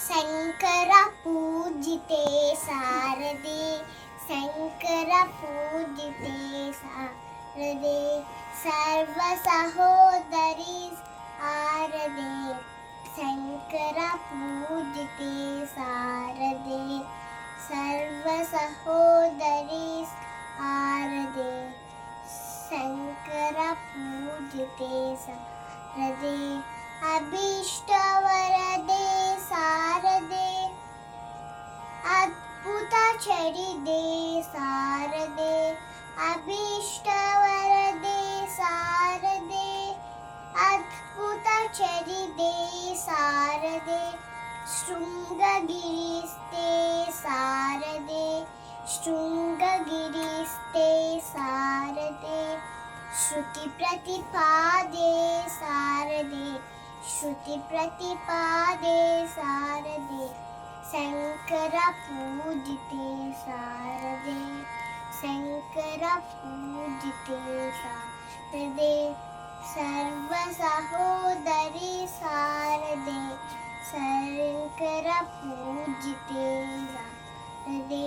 शङ्कर पूजिते शारदे शङ्कर पूजिते शारदे सर्वसहोदरी शारदे शङ्कर पूजिते शारदे सर्वसहोदरी शारदे शङ्कर पूजिते शारदे अभीष्टवरदे शारदे अद्भुतचरिते शारदे अभीष्टवरदे शारदे अद्भुतचरिते शारदे शृङ्गगिरिस्ते शारदे शृङ्गगिरिस्ते शारदे श्रुतिप्रतिपादे शारदे श्रुतिप्रतिपादे शारदे शङ्कर पूजिते शारदे शङ्कर पूजिते शारदे सर्वसहोदरी शारदे शङ्कर पूजिते शारदे